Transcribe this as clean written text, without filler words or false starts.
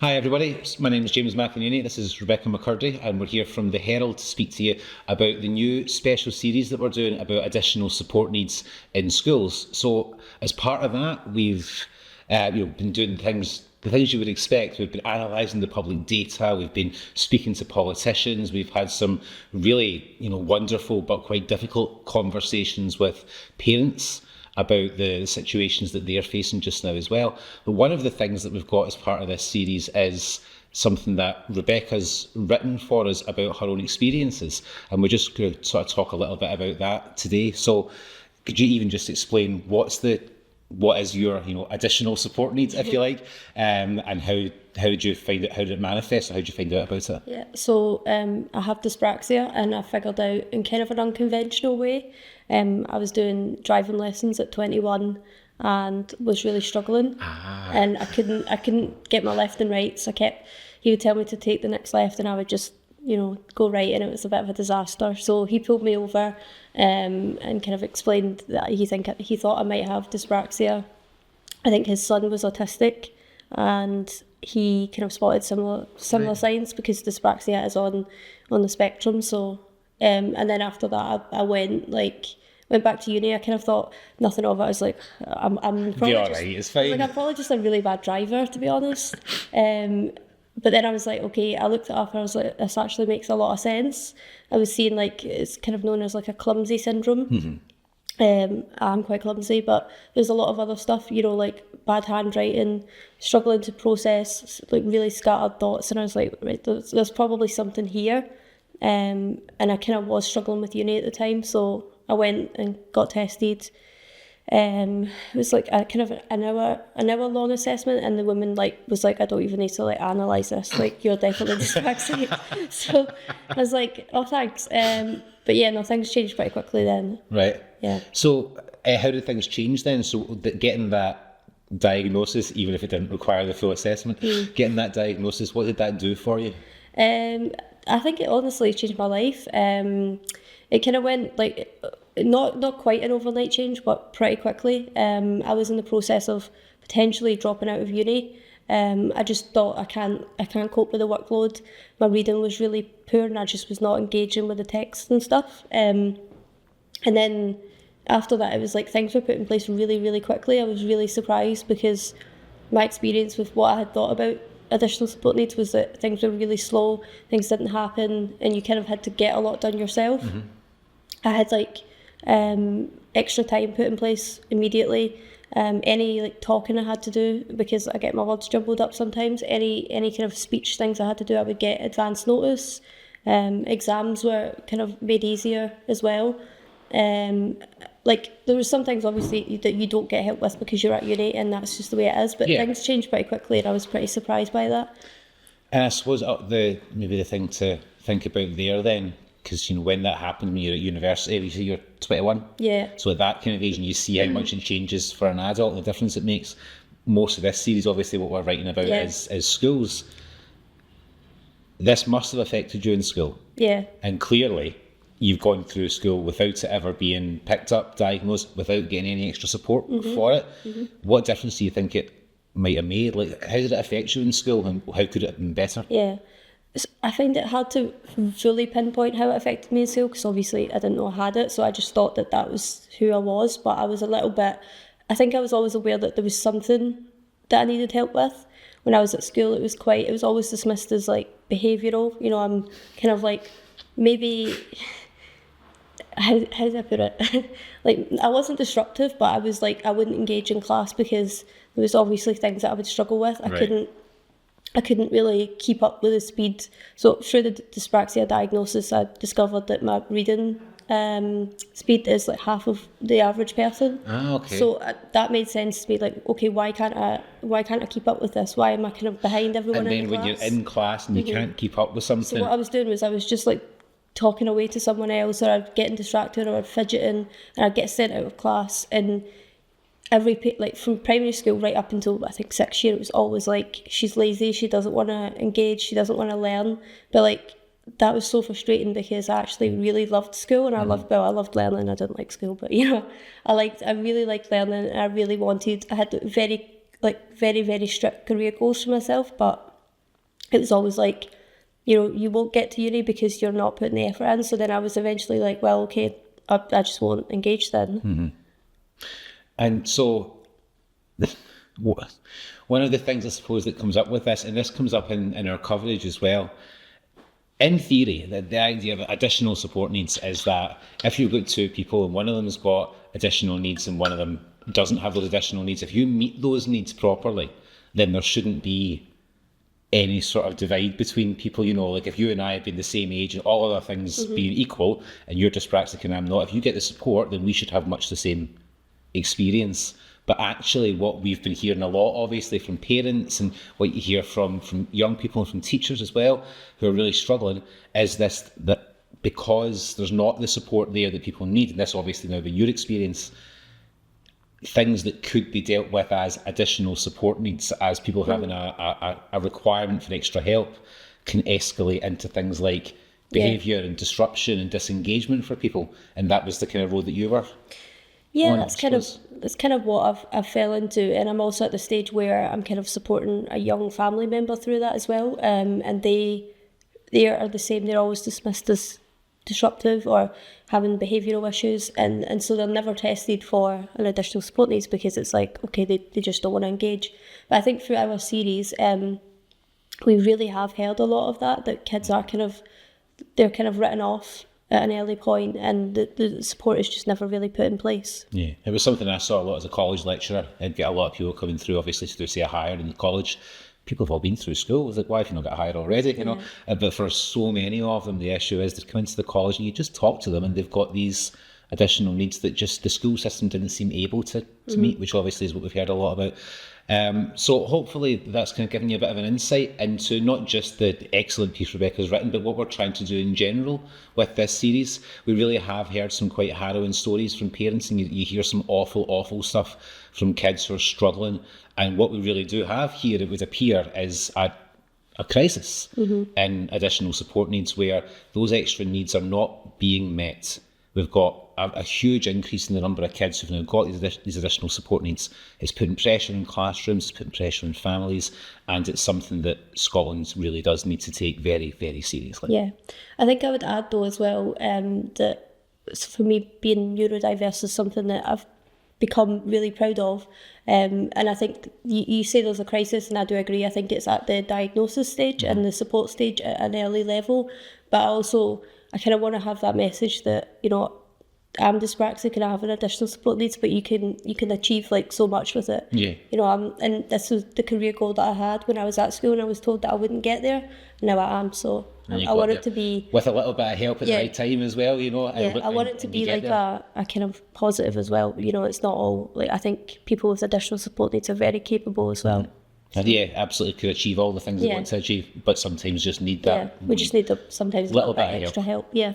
Hi everybody, my name is James McEnaney, this is Rebecca McCurdy, and we're here from the Herald to speak to you about the new special series that we're doing about additional support needs in schools. So as part of that, we've been doing the things you would expect. We've been analysing the public data, we've been speaking to politicians, we've had some really wonderful but quite difficult conversations with parents about the situations that they're facing just now as well. But one of the things that we've got as part of this series is something that Rebecca's written for us about her own experiences, and we're just going to sort of talk a little bit about that today. So could you even just explain what is your additional support needs, if you like, and how did you find it, how did it manifest, or how did you find out about it? Yeah, so I have dyspraxia, and I figured out in kind of an unconventional way. I was doing driving lessons at 21 and was really struggling, and I couldn't get my left and right, so he would tell me to take the next left and I would just go right, and it was a bit of a disaster. So he pulled me over and kind of explained that he thought I might have dyspraxia. I think his son was autistic, and he kind of spotted similar signs because dyspraxia is on the spectrum. So and then after that I went back to uni. I kind of thought nothing of it. I was like, I'm probably all right, it's fine. I'm probably just a really bad driver, to be honest. But then I was like, okay, I looked it up and I was like, this actually makes a lot of sense. I was seeing it's kind of known as like a clumsy syndrome. Mm-hmm. I'm quite clumsy, but there's a lot of other stuff, like bad handwriting, struggling to process like really scattered thoughts, and I was like, right, there's probably something here. And I kind of was struggling with uni at the time, so I went and got tested. It was like a kind of an hour long assessment, and the woman was like, I don't even need to analyse this, you're definitely dyslexic. So I was like, oh thanks. But yeah, no, things changed pretty quickly then. Right. Yeah. So how did things change then? So getting that diagnosis, even if it didn't require the full assessment, getting that diagnosis, what did that do for you? I think it honestly changed my life. It kind of went not quite an overnight change, but pretty quickly. I was in the process of potentially dropping out of uni. I just thought I can't cope with the workload. My reading was really poor, and I just was not engaging with the text and stuff. And then after that, it was like things were put in place really, really quickly. I was really surprised because my experience with what I had thought about additional support needs was that things were really slow, things didn't happen, and you kind of had to get a lot done yourself. Mm-hmm. I had extra time put in place immediately. Any talking I had to do, because I get my words jumbled up sometimes, any kind of speech things I had to do, I would get advance notice. Exams were kind of made easier as well. There was some things obviously that you don't get help with because you're at uni, and that's just the way it is, but things changed pretty quickly, and I was pretty surprised by that. And I suppose maybe the thing to think about there then, because when that happened when you're at university, you say you're 21. Yeah. So at that kind of age, and you see how much it changes for an adult, the difference it makes. Most of this series, obviously, what we're writing about is schools. This must have affected you in school. Yeah. And clearly, you've gone through school without it ever being picked up, diagnosed, without getting any extra support for it. Mm-hmm. What difference do you think it might have made? How did it affect you in school, and how could it have been better? Yeah. I find it hard to fully pinpoint how it affected me in school, because obviously I didn't know I had it, so I just thought that was who I was. But I was I think I was always aware that there was something that I needed help with. When I was at school, it was always dismissed as behavioural. I'm kind of maybe, how do I put it? I wasn't disruptive, but I was I wouldn't engage in class because there was obviously things that I would struggle with. I couldn't really keep up with the speed. So through the dyspraxia diagnosis, I discovered that my reading speed is half of the average person. Okay. So that made sense to me. Okay, why can't I keep up with this? Why am I kind of behind everyone in the class? And then when you're in class and you can't keep up with something. So what I was doing was I was just talking away to someone else, or I'd getting distracted, or I'd fidgeting, and I'd get sent out of class. And from primary school right up until I think 6th year, it was always she's lazy, she doesn't want to engage, she doesn't want to learn. But that was so frustrating because I actually really loved school, and I loved learning. I didn't like school, but I really liked learning, and I had very, very strict career goals for myself, but it was always like, you know, you won't get to uni because you're not putting the effort in. So then I was eventually like, well, okay, I just won't engage then. Mm-hmm. And so one of the things I suppose that comes up with this, and this comes up in our coverage as well, in theory, the idea of additional support needs is that if you've got two people and one of them's got additional needs and one of them doesn't have those additional needs, if you meet those needs properly, then there shouldn't be any sort of divide between people. You know, like if you and I have been the same age and all other things being equal and you're dyspraxic and I'm not, if you get the support, then we should have much the same experience. But actually what we've been hearing a lot, obviously, from parents and what you hear from young people and from teachers as well, who are really struggling, is this, that because there's not the support there that people need, and this obviously now been your experience, things that could be dealt with as additional support needs, as people having a requirement for extra help, can escalate into things like behaviour and disruption and disengagement for people. And that was the kind of road that you were on, that's kind of what I've fell into, and I'm also at the stage where I'm kind of supporting a young family member through that as well. And they are the same. They're always dismissed as disruptive or having behavioural issues, and so they're never tested for an additional support needs because it's like, okay, they just don't want to engage. But I think through our series, we really have heard a lot of that kids are they're kind of written off at an early point, and the support is just never really put in place. Yeah, it was something I saw a lot as a college lecturer. I'd get a lot of people coming through, obviously, to do, say, a higher in the college. People have all been through school. I was like, why have you not got a higher already? You know, but for so many of them, the issue is they come into the college and you just talk to them and they've got these additional needs that just the school system didn't seem able to meet, which obviously is what we've heard a lot about. So hopefully that's kind of given you a bit of an insight into not just the excellent piece Rebecca's written, but what we're trying to do in general with this series. We really have heard some quite harrowing stories from parents, and you hear some awful, awful stuff from kids who are struggling. And what we really do have here, it would appear, is a crisis in additional support needs, where those extra needs are not being met. We've got a huge increase in the number of kids who've now got these additional support needs. It's putting pressure in classrooms, it's putting pressure in families, and it's something that Scotland really does need to take very, very seriously. Yeah. I think I would add, though, as well, that for me, being neurodiverse is something that I've become really proud of. And I think you say there's a crisis, and I do agree. I think it's at the diagnosis stage and the support stage at an early level. But I kind of want to have that message that, you know, I'm dyspraxic and I have an additional support needs, but you can achieve like so much with it. Yeah. You know, and this was the career goal that I had when I was at school, and I was told that I wouldn't get there. Now I am, so I want it to be with a little bit of help at the right time as well. You know. Yeah, I want it to be like a kind of positive as well. You know, it's not all like, I think people with additional support needs are very capable as well. And yeah, absolutely could achieve all the things they want to achieve, but sometimes just need that. Yeah, we just need sometimes a little bit extra help. Yeah.